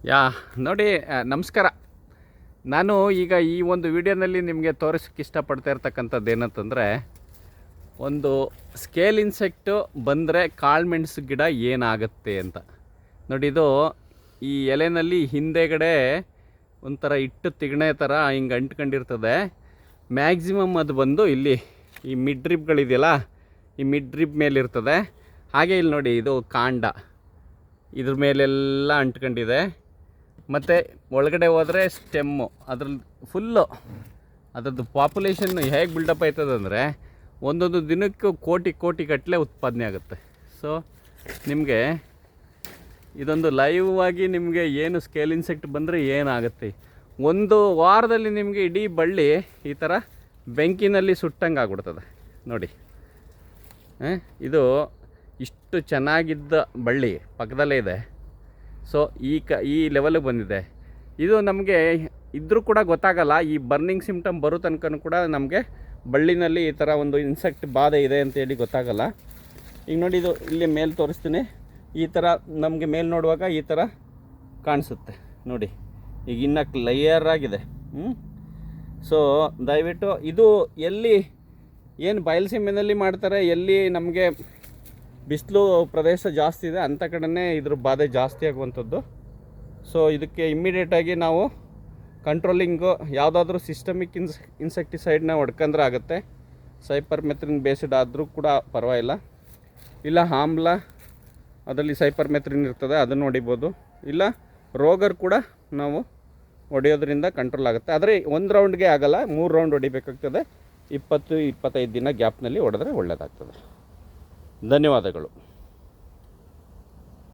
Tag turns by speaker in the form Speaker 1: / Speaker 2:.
Speaker 1: ಯಾ ನೋಡಿ ನಮಸ್ಕಾರ. ನಾನು ಈಗ ಈ ಒಂದು ವಿಡಿಯೋನಲ್ಲಿ ನಿಮಗೆ ತೋರಿಸೋಕ್ಕೆ ಇಷ್ಟಪಡ್ತಾ ಇರ್ತಕ್ಕಂಥದ್ದು ಏನಂತಂದರೆ, ಒಂದು ಸ್ಕೇಲ್ ಇನ್ಸೆಕ್ಟು ಬಂದರೆ ಕಾಳುಮೆಣಸು ಗಿಡ ಏನಾಗುತ್ತೆ ಅಂತ ನೋಡಿ. ಇದು ಈ ಎಲೆನಲ್ಲಿ ಹಿಂದೆಗಡೆ ಒಂಥರ ಇಟ್ಟು ತಿಗಣೆ ಥರ ಹಿಂಗೆ ಅಂಟ್ಕೊಂಡಿರ್ತದೆ. ಮ್ಯಾಕ್ಸಿಮಮ್ ಅದು ಬಂದು ಇಲ್ಲಿ ಈ ಮಿಡ್ ರಿಬ್ಗಳಿದೆಯಲ್ಲ, ಈ ಮಿಡ್ ರಿಬ್ ಮೇಲಿರ್ತದೆ. ಹಾಗೆ ಇಲ್ಲಿ ನೋಡಿ, ಇದು ಕಾಂಡ ಇದ್ರ ಮೇಲೆಲ್ಲ ಅಂಟ್ಕೊಂಡಿದೆ. ಮತ್ತು ಒಳಗಡೆ ಹೋದರೆ ಸ್ಟೆಮ್ಮು, ಅದ್ರಲ್ಲಿ ಫುಲ್ಲು ಅದರದ್ದು ಪಾಪ್ಯುಲೇಷನ್ ಹೇಗೆ ಬಿಲ್ಡಪ್ ಆಯ್ತದೆ ಅಂದರೆ, ಒಂದೊಂದು ದಿನಕ್ಕೂ ಕೋಟಿ ಗಟ್ಟಲೆ ಉತ್ಪಾದನೆ ಆಗುತ್ತೆ. ಸೊ ನಿಮಗೆ ಇದೊಂದು ಲೈವ್ ಆಗಿ ನಿಮಗೆ ಏನು ಸ್ಕೇಲ್ ಇನ್ಸೆಕ್ಟ್ ಬಂದರೆ ಏನಾಗುತ್ತೆ, ಒಂದು ವಾರದಲ್ಲಿ ನಿಮಗೆ ಇಡೀ ಬಳ್ಳಿ ಈ ಥರ ಬೆಂಕಿನಲ್ಲಿ ಸುಟ್ಟಂಗೆ ಆಗ್ಬಿಡ್ತದೆ ನೋಡಿ. ಇದು ಇಷ್ಟು ಚೆನ್ನಾಗಿದ್ದ ಬಳ್ಳಿ ಪಕ್ಕದಲ್ಲೇ ಇದೆ. ಸೊ ಈ ಲೆವೆಲಿಗೆ ಬಂದಿದೆ. ಇದು ನಮಗೆ ಇದ್ದರೂ ಕೂಡ ಗೊತ್ತಾಗಲ್ಲ. ಈ ಬರ್ನಿಂಗ್ ಸಿಮ್ಟಮ್ ಬರೋ ತನಕ ಕೂಡ ನಮಗೆ ಬಳ್ಳಿನಲ್ಲಿ ಈ ಥರ ಒಂದು ಇನ್ಸೆಕ್ಟ್ ಬಾಧೆ ಇದೆ ಅಂತೇಳಿ ಗೊತ್ತಾಗಲ್ಲ. ಈಗ ನೋಡಿ, ಇದು ಇಲ್ಲಿ ಮೇಲೆ ತೋರಿಸ್ತೀನಿ. ಈ ಥರ ನಮಗೆ ಮೇಲೆ ನೋಡುವಾಗ ಈ ಥರ ಕಾಣಿಸುತ್ತೆ ನೋಡಿ. ಈಗ ಇನ್ನೂ ಕ್ಲಿಯರ್ ಆಗಿದೆ. ಸೊ ದಯವಿಟ್ಟು ಇದು ಎಲ್ಲಿ ಏನು ಬಯಲುಸೀಮೆನಲ್ಲಿ ಮಾಡ್ತಾರೆ, ಎಲ್ಲಿ ನಮಗೆ ಬಿಸಿಲು ಪ್ರದೇಶ ಜಾಸ್ತಿ ಇದೆ ಅಂಥ ಕಡೆಯೇ ಇದ್ರ ಬಾಧೆ ಜಾಸ್ತಿ ಆಗುವಂಥದ್ದು. ಸೊ ಇದಕ್ಕೆ ಇಮ್ಮಿಡಿಯೇಟಾಗಿ ನಾವು ಕಂಟ್ರೋಲಿಂಗು ಯಾವುದಾದ್ರೂ ಸಿಸ್ಟಮಿಕ್ ಇನ್ಸೆಕ್ಟಿಸೈಡ್ನ ಹೊಡ್ಕೊಂಡ್ರೆ ಆಗುತ್ತೆ. ಸೈಪರ್ಮೆಥ್ರಿನ್ ಬೇಸ್ಡ್ ಆದರೂ ಕೂಡ ಪರವಾಗಿಲ್ಲ. ಇಲ್ಲ ಆಮ್ಲ, ಅದರಲ್ಲಿ ಸೈಪರ್ಮೆಥ್ರಿನ್ ಇರ್ತದೆ, ಅದನ್ನು ಹೊಡಿಬೋದು. ಇಲ್ಲ ರೋಗರ್ ಕೂಡ ನಾವು ಹೊಡೆಯೋದ್ರಿಂದ ಕಂಟ್ರೋಲ್ ಆಗುತ್ತೆ. ಆದರೆ ಒಂದು ರೌಂಡ್ಗೆ ಆಗೋಲ್ಲ, 3 ರೌಂಡ್ ಹೊಡಿಬೇಕಾಗ್ತದೆ. 20-25 ದಿನ ಗ್ಯಾಪ್ನಲ್ಲಿ ಹೊಡೆದ್ರೆ ಒಳ್ಳೆಯದಾಗ್ತದೆ. ಧನ್ಯವಾದಗಳು.